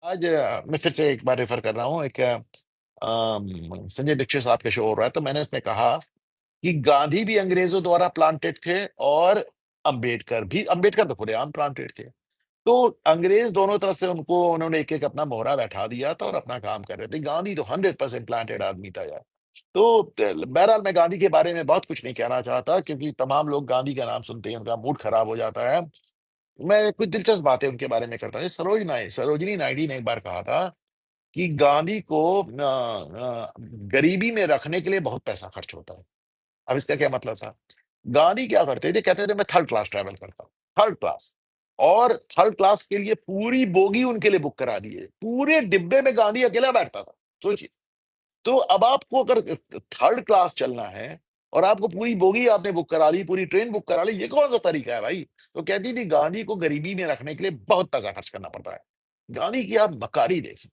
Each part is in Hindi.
आज मैं फिर से एक बार रेफर कर रहा हूँ एक संजय दीक्षित साहब का शो हो रहा है, तो मैंने इसमें कहा कि गांधी भी अंग्रेजों द्वारा प्लांटेड थे और अंबेडकर तो खुलेआम प्लांटेड थे। तो अंग्रेज दोनों तरफ से उनको उन्होंने एक एक अपना मोहरा बैठा दिया था और अपना काम कर रहे थे। गांधी तो 100% प्लांटेड आदमी था यार। तो बहरहाल मैं गांधी के बारे में बहुत कुछ नहीं कहना चाहता, क्योंकि तमाम लोग गांधी का नाम सुनते ही उनका मूड खराब हो जाता है। मैं कुछ दिलचस्प बातें उनके बारे में करता हूँ। सरोजिनी नायडू ने एक बार कहा था कि गांधी को गरीबी में रखने के लिए बहुत पैसा खर्च होता है। अब इसका क्या मतलब था? गांधी क्या करते थे? कहते थे मैं थर्ड क्लास ट्रैवल करता हूँ, थर्ड क्लास। और थर्ड क्लास के लिए पूरी बोगी उनके लिए बुक करा दिए, पूरे डिब्बे में गांधी अकेला बैठता था। सोचिए। तो अब आपको अगर थर्ड क्लास चलना है और आपको पूरी बोगी आपने बुक करा ली, पूरी ट्रेन बुक करा ली, ये कौन सा तरीका है भाई? तो कहती थी गांधी को गरीबी में रखने के लिए बहुत पैसा खर्च करना पड़ता है। गांधी की आप मकारी देखें।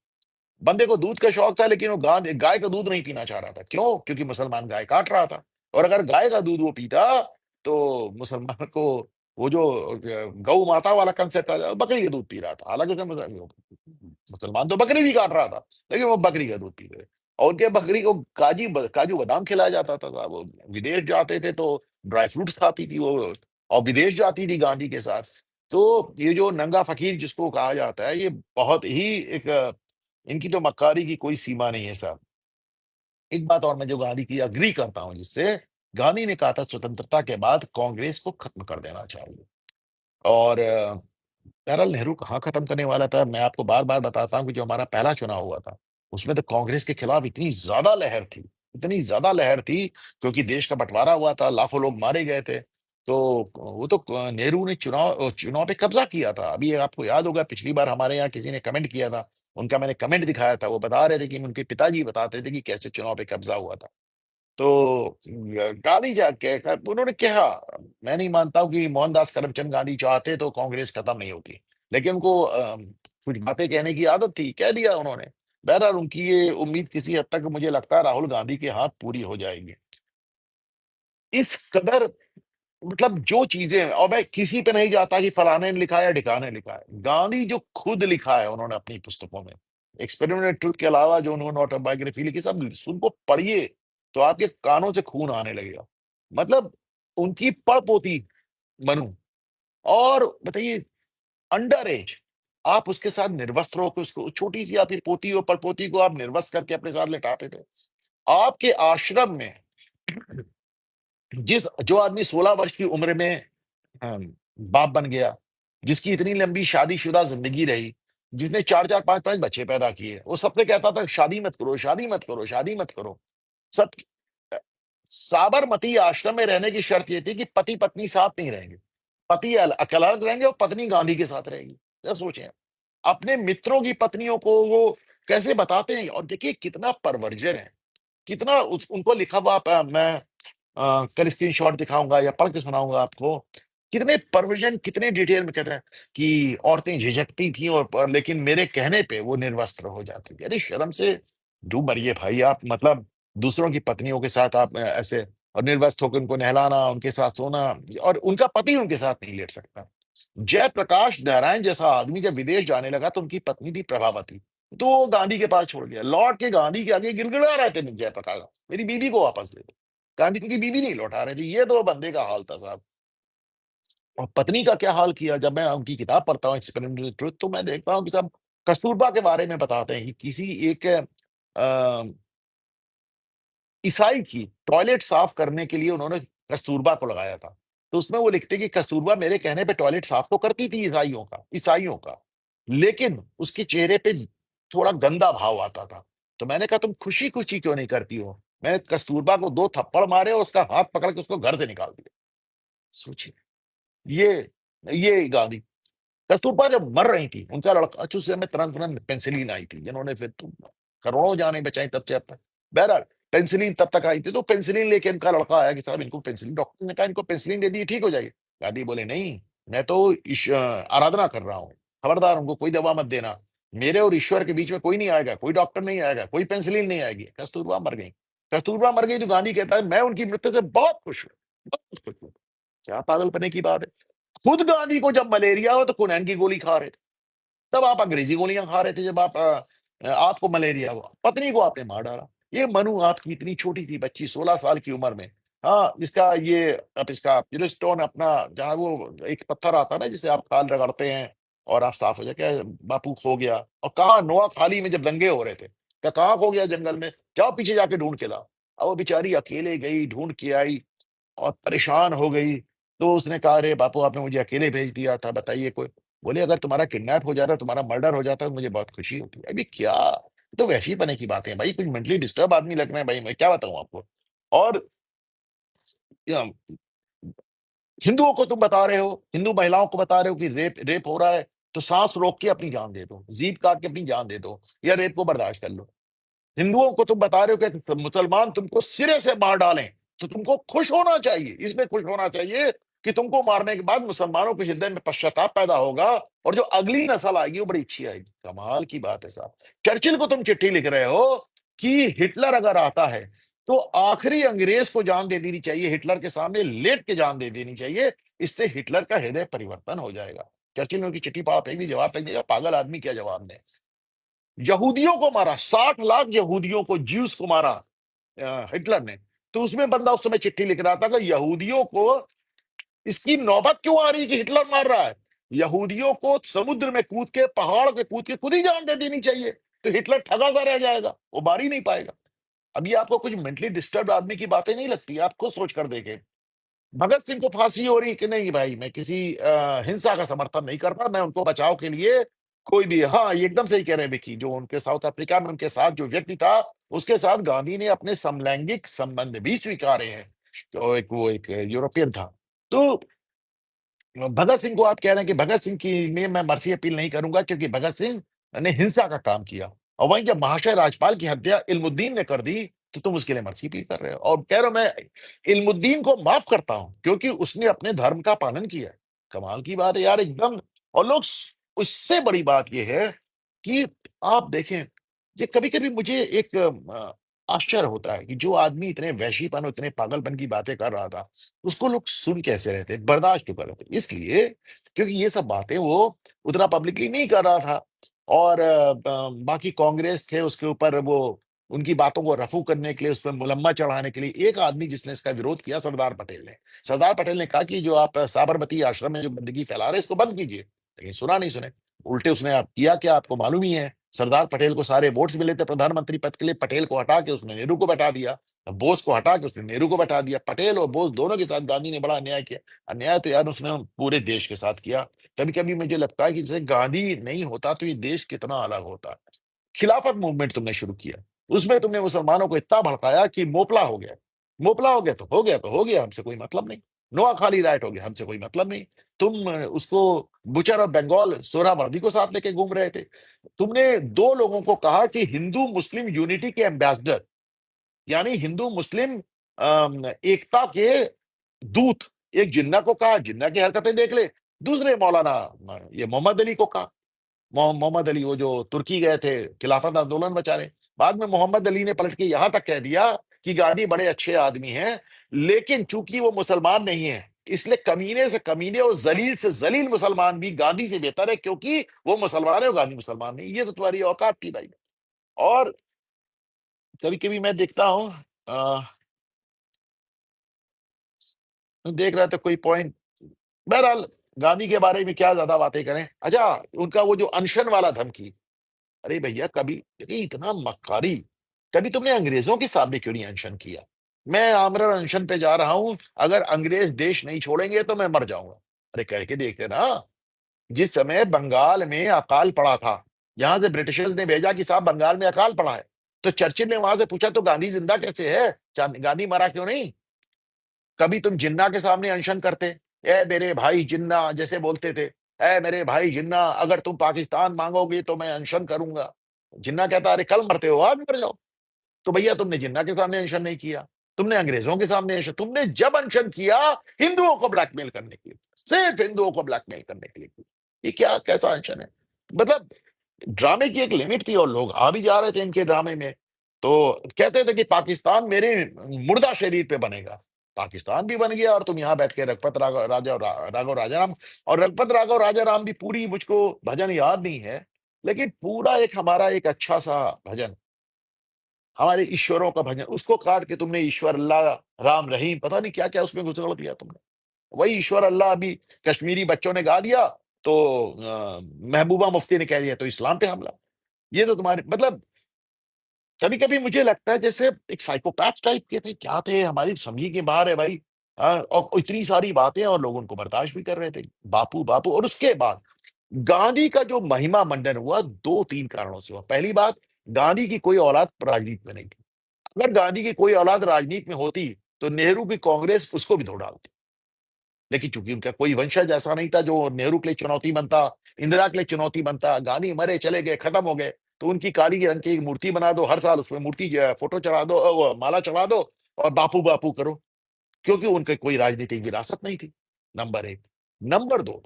बंदे को दूध का शौक था, लेकिन वो गाय का दूध नहीं पीना चाह रहा था। क्यों? क्योंकि मुसलमान गाय काट रहा था। और अगर गाय का दूध वो पीता तो मुसलमान को वो जो गौ माता वाला कंसेप्ट आ बकरी का दूध पी रहा था। हालांकि उसने मुसलमान तो बकरी भी काट रहा था, लेकिन वो बकरी का दूध पी रहे। और उनके बकरी को काजू बादाम खिलाया जाता था। वो विदेश जाते थे तो ड्राई फ्रूट्स खाती थी वो, और विदेश जाती थी गांधी के साथ। तो ये जो नंगा फकीर जिसको कहा जाता है, ये बहुत ही एक इनकी तो मक्कारी की कोई सीमा नहीं है साहब। एक बात और मैं जो गांधी की अग्री करता हूं जिससे, गांधी ने कहा था स्वतंत्रता के बाद कांग्रेस को खत्म कर देना चाहिए। और बहरहाल नेहरू कहाँ खत्म करने वाला था? मैं आपको बार बार बताता हूँ कि जो हमारा पहला चुनाव हुआ था उसमें तो कांग्रेस के खिलाफ इतनी ज्यादा लहर थी, इतनी ज्यादा लहर थी, क्योंकि देश का बंटवारा हुआ था, लाखों लोग मारे गए थे। तो वो तो नेहरू ने चुनाव चुनाव पे कब्जा किया था। अभी आपको याद होगा पिछली बार हमारे यहाँ किसी ने कमेंट किया था, उनका मैंने कमेंट दिखाया था। वो बता रहे थे कि उनके पिताजी बताते थे कि कैसे चुनाव पे कब्जा हुआ था। तो गांधी जाके उन्होंने कहा, मैं नहीं मानता हूं कि मोहनदास करमचंद गांधी चाहते तो कांग्रेस खत्म नहीं होती, लेकिन उनको कुछ बातें कहने की आदत थी, कह दिया उन्होंने। बहरहाल उनकी ये उम्मीद किसी हद तक मुझे लगता है राहुल गांधी के हाथ पूरी हो जाएगी। इस कदर मतलब जो चीजें, और मैं किसी पे नहीं जाता कि फलाने ने लिखा है या ढिकाने ने लिखा है, गांधी जो खुद लिखा है उन्होंने अपनी पुस्तकों में, एक्सपेरिमेंट ट्रुथ के अलावा जो उन्होंने ऑटोबायोग्राफी लिखी, सब उनको पढ़िए तो आपके कानों से खून आने लगेगा। मतलब उनकी पड़पोती मनु, और बताइए अंडर एज आप उसके साथ निर्वस्त्र होकर, उसको छोटी सी आपकी पोती और पड़पोती को आप निर्वस्त्र करके अपने साथ लेटाते थे। आपके आश्रम में जो आदमी 16 वर्ष की उम्र में बाप बन गया, जिसकी इतनी लंबी शादीशुदा जिंदगी रही, जिसने चार चार पांच पांच बच्चे पैदा किए, वो सबसे कहता था शादी मत करो, शादी मत करो, शादी मत करो। सब साबरमती आश्रम में रहने की शर्त ये थी कि पति पत्नी साथ नहीं रहेंगे, पति अकेला रहेंगे और पत्नी गांधी के साथ रहेगी। क्या सोचें? अपने मित्रों की पत्नियों को वो कैसे बताते हैं, और देखिए कितना परवर्जन है, कितना उनको लिखा हुआ मैं कल स्क्रीनशॉट दिखाऊंगा या पढ़ के सुनाऊंगा आपको। कितने परविजन, कितने डिटेल में कहते हैं कि औरतें झिझकती थी लेकिन मेरे कहने पे वो निर्वस्त्र हो जाती थी। अरे शर्म से डूब मरिए भाई आप। मतलब दूसरों की पत्नियों के साथ आप ऐसे और निर्वस्त्र होकर उनको नहलाना, उनके साथ सोना, और उनका पति उनके साथ नहीं लेट सकता। जयप्रकाश नारायण जैसा आदमी जब विदेश जाने लगा तो उनकी पत्नी थी प्रभावती, तो वो गांधी के पास छोड़ गया। लौट के गांधी के आगे गिड़गिड़ा रहे थे जयप्रकाश, मेरी बीवी को वापस दे दो। गांधी की बीवी नहीं लौटा रहे थे। ये तो बंदे का हाल था साहब। और पत्नी का क्या हाल किया? जब मैं उनकी किताब पढ़ता हूँ एक्सपेरिमेंटल ट्रुथ, तो मैं देखता हूँ कि सब कस्तूरबा के बारे में बताते हैं कि किसी एक ईसाई की टॉयलेट साफ करने के लिए उन्होंने कस्तूरबा को लगाया था। तो उसमें वो लिखते कि कस्तूरबा मेरे कहने पे टॉयलेट साफ तो करती थी ईसाइयों का, लेकिन उसके चेहरे पे थोड़ा गंदा भाव आता था। तो मैंने कहा तुम खुशी खुशी क्यों नहीं करती हो? मैंने कस्तूरबा को 2 थप्पड़ मारे और उसका हाथ पकड़ के उसको घर से निकाल दिया। सोचिए। ये गांधी। कस्तूरबा जब मर रही थी, उनका लड़का अच्छे से में तुरंत तुरंत पेंसिलिन आई थी, जिन्होंने फिर तो करोड़ों जाने बचाई तब से अब तक। बहरहाल पेंसिलिन तब तक आई थी, तो पेंसिलिन लेके इनका लड़का आया कि साहब इनको पेंसिलिन, डॉक्टर ने कहा इनको पेंसिलिन दे दी ठीक हो जाएगी। गांधी बोले नहीं, मैं तो आराधना कर रहा हूँ, खबरदार उनको कोई दवा मत देना। मेरे और ईश्वर के बीच में कोई नहीं आएगा, कोई डॉक्टर नहीं आएगा, कोई पेंसिलिन नहीं आएगी। कस्तूरबा मर गई। कस्तूरबा मर गई तो गांधी कहता है मैं उनकी मृत्यु से बहुत खुश हूँ, बहुत खुश हूँ। क्या पागलपने की बात है? खुद गांधी को जब मलेरिया हो तो कुनैन की गोली खा रहे थे। तब आप अंग्रेजी गोलियां खा रहे थे जब आपको मलेरिया हुआ, पत्नी को आपने मार डाला। ये मनु आपकी इतनी छोटी सी बच्ची 16 साल की उम्र में, हाँ इसका ये, अब इसका स्टोन अपना, जहाँ वो एक पत्थर आता है ना जिसे आप खाल रगड़ते हैं और आप साफ हो जाए, क्या बापू खो गया? और कहाँ नोआ खाली में जब दंगे हो रहे थे, क्या कहाँ खो गया जंगल में? जाओ पीछे जाके ढूंढ के लाओ। अब वो बेचारी अकेले गई, ढूंढ के आई और परेशान हो गई। तो उसने कहा, अरे बापू आपने मुझे अकेले भेज दिया था, बताइए कोई। बोले, अगर तुम्हारा किडनैप हो जाता, तुम्हारा मर्डर हो जाता तो मुझे बहुत खुशी होती। अभी क्या, ये तो वैसे ही पने की बातें हैं भाई, कुछ मेंटली डिस्टर्ब आदमी लग रहे हैं भाई, मैं क्या बताऊं आपको। और या, हिंदुओं को तुम बता रहे हो, हिंदू महिलाओं को बता रहे हो कि रेप रेप हो रहा है, तो सांस रोक के अपनी जान दे दो, जीभ काट के अपनी जान दे दो, या रेप को बर्दाश्त कर लो। हिंदुओं को तुम बता रहे हो कि मुसलमान तुमको सिरे से मार डालें, तो तुमको खुश होना चाहिए, इसमें खुश होना चाहिए कि तुमको मारने के बाद मुसलमानों के हृदय में पश्चाताप पैदा होगा, और जो अगली नस्ल आएगी वो बड़ी अच्छी आएगी। कमाल की बात है साहब। चर्चिल को तुम चिट्ठी लिख रहे हो कि हिटलर अगर आता है तो आखिरी अंग्रेज को जान दे देनी चाहिए, हिटलर के सामने लेट के जान दे देनी चाहिए, इससे हिटलर का हृदय परिवर्तन हो जाएगा। चर्चिल ने उनकी चिट्ठी पढ़ा, फेंक दी, जवाब फेंक दिया, पागल आदमी क्या जवाब दे। यहूदियों को मारा, 60 लाख यहूदियों को, ज्यूस को मारा हिटलर ने। तो उसमें बंदा उस समय चिट्ठी लिख रहा था कि यहूदियों को इसकी नौबत क्यों आ रही है कि हिटलर मार रहा है, यहूदियों को समुद्र में कूद के, पहाड़ पे कूद के खुद ही जान दे देनी चाहिए, तो हिटलर ठगा सा रह जाएगा, वो मार ही नहीं पाएगा। अभी आपको कुछ मेंटली डिस्टर्ब आदमी की बातें नहीं लगती? आप खुद सोच कर देखें। भगत सिंह को फांसी हो रही कि नहीं भाई, मैं किसी हिंसा का समर्थन नहीं करता, मैं उनको बचाव के लिए कोई भी, हाँ ये एकदम सही कह रहे हैं विकी, जो उनके साउथ अफ्रीका में उनके साथ जो व्यक्ति था, उसके साथ गांधी ने अपने समलैंगिक संबंध भी स्वीकारे हैं। तो वो एक यूरोपियन था। तो भगत सिंह को आप कह रहे हैं कि भगत सिंह की में मैं मर्सी अपील नहीं करूंगा क्योंकि भगत सिंह ने हिंसा का काम किया, और वहीं जब महाशय राजपाल की हत्या इल्मुद्दीन ने कर दी, तो तुम उसके लिए मर्सी अपील कर रहे हो, और कह रहे हो मैं इल्मुद्दीन को माफ करता हूं क्योंकि उसने अपने धर्म का पालन किया। कमाल की बात है यार एकदम। और लोग उससे बड़ी बात यह है कि आप देखें, ये कभी कभी मुझे एक आश्चर्य होता है कि जो आदमी इतने वैशीपन और इतने पागलपन की बातें कर रहा था, उसको लोग सुन कैसे रहते, बर्दाश्त क्यों कर रहे थे? इसलिए क्योंकि ये सब बातें वो उतना पब्लिकली नहीं कर रहा था, और बाकी कांग्रेस थे उसके ऊपर, वो उनकी बातों को रफू करने के लिए, उस पर मुलम्मा चढ़ाने के लिए एक आदमी जिसने इसका विरोध किया, सरदार पटेल ने। सरदार पटेल ने कहा कि जो आप साबरमती आश्रम में जो गंदगी फैला रहे हैं, इसको बंद कीजिए, लेकिन सुना नहीं, सुने उल्टे उसने आप किया क्या, आपको मालूम ही है। सरदार पटेल को सारे वोट्स मिले थे प्रधानमंत्री पद के लिए, पटेल को हटा के उसने नेहरू को बैठा दिया, बोस को हटा के उसने नेहरू को बैठा दिया। पटेल और बोस दोनों के साथ गांधी ने बड़ा अन्याय किया। अन्याय तो यार उसने पूरे देश के साथ किया। कभी कभी मुझे लगता है कि जैसे गांधी नहीं होता तो ये देश कितना अलग होता। खिलाफत मूवमेंट तुमने शुरू किया, उसमें तुमने मुसलमानों को इतना भड़काया कि मोपला हो गया। मोपला हो गया तो हो गया, तो हो गया, हमसे कोई मतलब नहीं। नोआखाली राइट हो गया, हमसे कोई मतलब नहीं। तुम उसको बुचर ऑफ बंगाल सोहरावर्दी को साथ लेके घूम रहे थे। तुमने दो लोगों को कहा कि हिंदू मुस्लिम यूनिटी के एम्बेसडर, यानी हिंदू मुस्लिम एकता के दूत। एक जिन्ना को कहा, जिन्ना की हरकतें देख ले। दूसरे मौलाना ये मोहम्मद अली को कहा, मोहम्मद अली वो जो तुर्की गए थे खिलाफत आंदोलन बचाने, बाद में मोहम्मद अली ने पलट के यहां तक कह दिया कि गांधी बड़े अच्छे आदमी हैं, लेकिन चूंकि वो मुसलमान नहीं है, इसलिए कमीने से कमीने और जलील से जलील मुसलमान भी गांधी से बेहतर है, क्योंकि वो मुसलमान है और गांधी मुसलमान नहीं। ये तो तुम्हारी औकात थी भाई। और कभी कभी मैं देखता हूँ, देख रहा था कोई पॉइंट, बहरहाल गांधी के बारे में क्या ज्यादा बातें करें। अच्छा, उनका वो जो अनशन वाला धमकी, अरे भैया कभी, अरे इतना मक्कारी, कभी तुमने अंग्रेजों के सामने क्यों नहीं अनशन किया? मैं आमरण अनशन पे जा रहा हूं, अगर अंग्रेज देश नहीं छोड़ेंगे तो मैं मर जाऊंगा। अरे कह के देखते ना, जिस समय बंगाल में अकाल पड़ा था, यहां से ब्रिटिशर्स ने भेजा कि साहब बंगाल में अकाल पड़ा है, तो चर्चिल ने वहां से पूछा तो गांधी जिंदा कैसे है, गांधी मरा क्यों नहीं? कभी तुम जिन्ना के सामने अनशन करते? ए मेरे भाई जिन्ना जैसे बोलते थे, ए मेरे भाई जिन्ना, अगर तुम पाकिस्तान मांगोगे तो मैं अनशन करूंगा। जिन्ना कहता अरे कल मरते हो आज मर जाओ। तो भैया तुमने जिन्ना के सामने अनशन नहीं किया, तुमने अंग्रेजों के सामने अनशन, तुमने जब अनशन किया हिंदुओं को ब्लैकमेल करने के लिए, सिर्फ हिंदुओं को ब्लैकमेल करने के लिए। ये क्या कैसा अनशन है? मतलब ड्रामे की एक लिमिट थी और लोग आ भी जा रहे थे इनके ड्रामे में। तो कहते थे कि पाकिस्तान मेरे मुर्दा शरीर पे बनेगा। पाकिस्तान भी बन गया और तुम यहाँ बैठ के रघुपत राघव राजाराम, और रघुपत राघव राजाराम भी पूरी मुझको भजन याद नहीं है, लेकिन पूरा एक हमारा एक अच्छा सा भजन, हमारे ईश्वरों का भजन, उसको काट के तुमने ईश्वर अल्लाह राम रहीम पता नहीं क्या क्या उसमें घुसड़ दिया तुमने। वही ईश्वर अल्लाह अभी कश्मीरी बच्चों ने गा दिया, तो महबूबा मुफ्ती ने कह दिया तो इस्लाम पे हमला। ये तो तुम्हारे मतलब, कभी कभी मुझे लगता है जैसे एक साइकोपैथ टाइप के थे, क्या थे, हमारी समझी के बाहर है भाई। और इतनी सारी बातें और लोग उनको बर्दाश्त भी कर रहे थे, बापू बापू। और उसके बाद गांधी का जो महिमा मंडन हुआ, दो तीन कारणों से हुआ। पहली बात, गांधी की कोई औलाद राजनीति में नहीं थी। अगर गांधी की कोई औलाद राजनीति में होती तो नेहरू की कांग्रेस उसको भी धो डालती, लेकिन चूंकि उनका कोई वंशज ऐसा नहीं था जो नेहरू के लिए चुनौती बनता, इंदिरा के लिए चुनौती बनता, गांधी मरे चले गए खत्म हो गए, तो उनकी काली रंग की एक मूर्ति बना दो, हर साल उसमें मूर्ति जो है, फोटो चढ़ा दो, माला चढ़ा दो, और बापू बापू करो, क्योंकि उनके कोई राजनीतिक विरासत नहीं थी। नंबर एक। नंबर दो,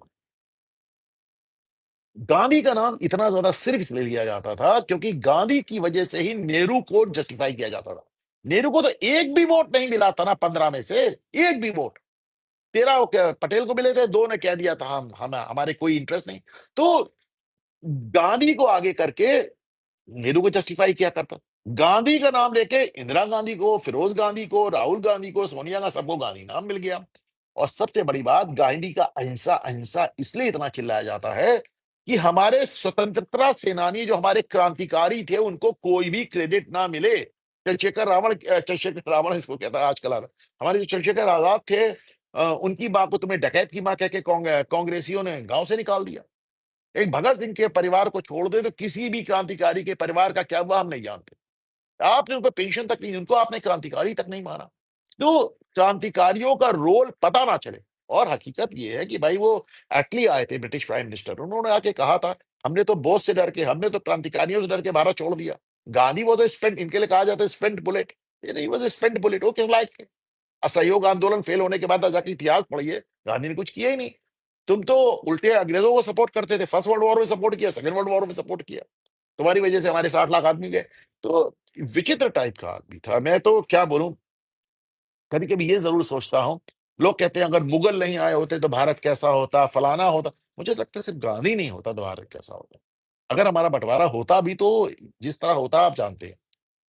गांधी का नाम इतना ज्यादा सिर्फ इसलिए लिया जाता था क्योंकि गांधी की वजह से ही नेहरू को जस्टिफाई किया जाता था। नेहरू को तो एक भी वोट नहीं मिला था ना 15 में से, एक भी वोट। 13 पटेल को मिले थे, दो ने कह दिया था हम हमारे कोई इंटरेस्ट नहीं। तो गांधी को आगे करके नेहरू को जस्टिफाई किया करता। गांधी का नाम लेके इंदिरा गांधी को, फिरोज गांधी को, राहुल गांधी को, सोनिया गांधी, सबको गांधी नाम मिल गया। और सबसे बड़ी बात, गांधी का अहिंसा अहिंसा इसलिए इतना चिल्लाया जाता है कि हमारे स्वतंत्रता सेनानी जो हमारे क्रांतिकारी थे उनको कोई भी क्रेडिट ना मिले। चंद्रशेखर रावण इसको कहता है आजकल हमारे जो चंद्रशेखर आजाद थे, उनकी मां को तुम्हें डकैत की मां कह के कांग्रेसियों ने गांव से निकाल दिया। एक भगत सिंह के परिवार को छोड़ दे तो किसी भी क्रांतिकारी के परिवार का क्या हुआ हम नहीं जानते। आपने उनको पेंशन तक नहीं, उनको आपने क्रांतिकारी तक नहीं माना। तो क्रांतिकारियों का रोल पता ना चले। और हकीकत ये है कि भाई वो एटली आए थे ब्रिटिश प्राइम मिनिस्टर, उन्होंने आके कहा था हमने तो बोस से डर के, हमने तो क्रांतिकारियों से डर के भारत छोड़ दिया। गांधी वो तो स्पेंट, इनके लिए कहा जाता है स्पेंट बुलेट, ये नहीं वो स्पेंट बुलेट। वो किस लायक थे? असहयोग आंदोलन फेल होने के बाद जाके इतिहास पढ़िए, गांधी ने कुछ किया ही नहीं। तुम तो उल्टे अंग्रेजों को सपोर्ट करते थे, फर्स्ट वर्ल्ड वॉर में सपोर्ट किया, सेकंड वर्ल्ड वॉर में सपोर्ट किया, तुम्हारी वजह से हमारे 60 लाख आदमी गए। तो विचित्र टाइप का आदमी था। मैं तो क्या बोलूं, कभी कभी ये जरूर सोचता हूँ, लोग कहते हैं अगर मुगल नहीं आए होते तो भारत कैसा होता, फलाना होता। मुझे लगता है सिर्फ गांधी नहीं होता तो भारत कैसा होता। अगर हमारा बंटवारा होता भी तो जिस तरह होता आप जानते हैं।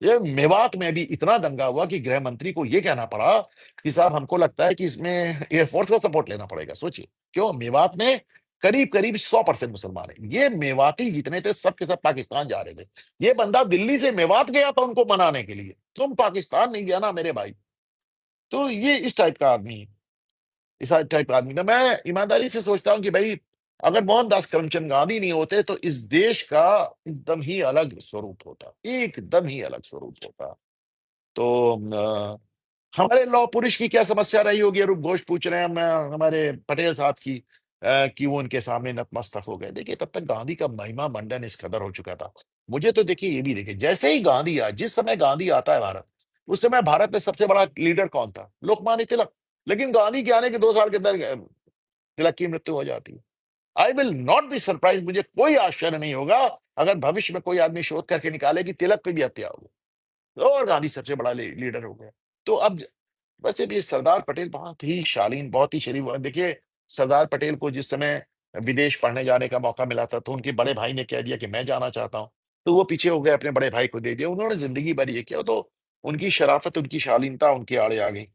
ये मेवात में भी इतना दंगा हुआ कि गृह मंत्री को ये कहना पड़ा कि साहब हमको लगता है कि इसमें एयरफोर्स का सपोर्ट लेना पड़ेगा। सोचिए, क्यों? मेवात में करीब करीब 100% मुसलमान है। ये मेवाती जितने थे सब के सब पाकिस्तान जा रहे थे। ये बंदा दिल्ली से मेवात गया था उनको मनाने के लिए, तुम पाकिस्तान नहीं गया ना मेरे भाई। तो ये इस टाइप का आदमी है, इस टाइप का आदमी था। मैं ईमानदारी से सोचता हूँ कि भाई अगर मोहनदास करमचंद गांधी नहीं होते तो इस देश का एकदम ही अलग स्वरूप होता, एकदम ही अलग स्वरूप होता। तो हमारे लौह पुरुष की क्या समस्या रही होगी, अरूप घोष पूछ रहे हैं हम, हमारे पटेल साहब की, कि वो उनके सामने नतमस्तक हो गए। देखिए तब तक गांधी का महिमा मंडन इस कदर हो चुका था। मुझे तो देखिए ये भी देखिए, जैसे ही गांधी आया, जिस समय गांधी आता है भारत, उस समय भारत में सबसे बड़ा लीडर कौन था? लोकमान्य तिलक। लेकिन गांधी के आने के 2 साल के अंदर तिलक की मृत्यु हो जाती है। I will not be surprise, मुझे कोई आश्चर्य नहीं होगा अगर भविष्य में कोई आदमी शोध करके निकाले कि तिलक की भी हत्या हो गई और गांधी सबसे बड़ा लीडर हो गया। तो अब वैसे भी सरदार पटेल बहुत ही शालीन, बहुत ही शरीफ। देखिए सरदार पटेल को जिस समय विदेश पढ़ने जाने का मौका मिला था तो उनके बड़े भाई ने कह दिया कि मैं जाना चाहता हूं, तो वो पीछे हो गए, अपने बड़े भाई को दे दिया। उन्होंने जिंदगी भर ये किया, तो उनकी शराफत, उनकी शालीनता उनके आड़े आ गई।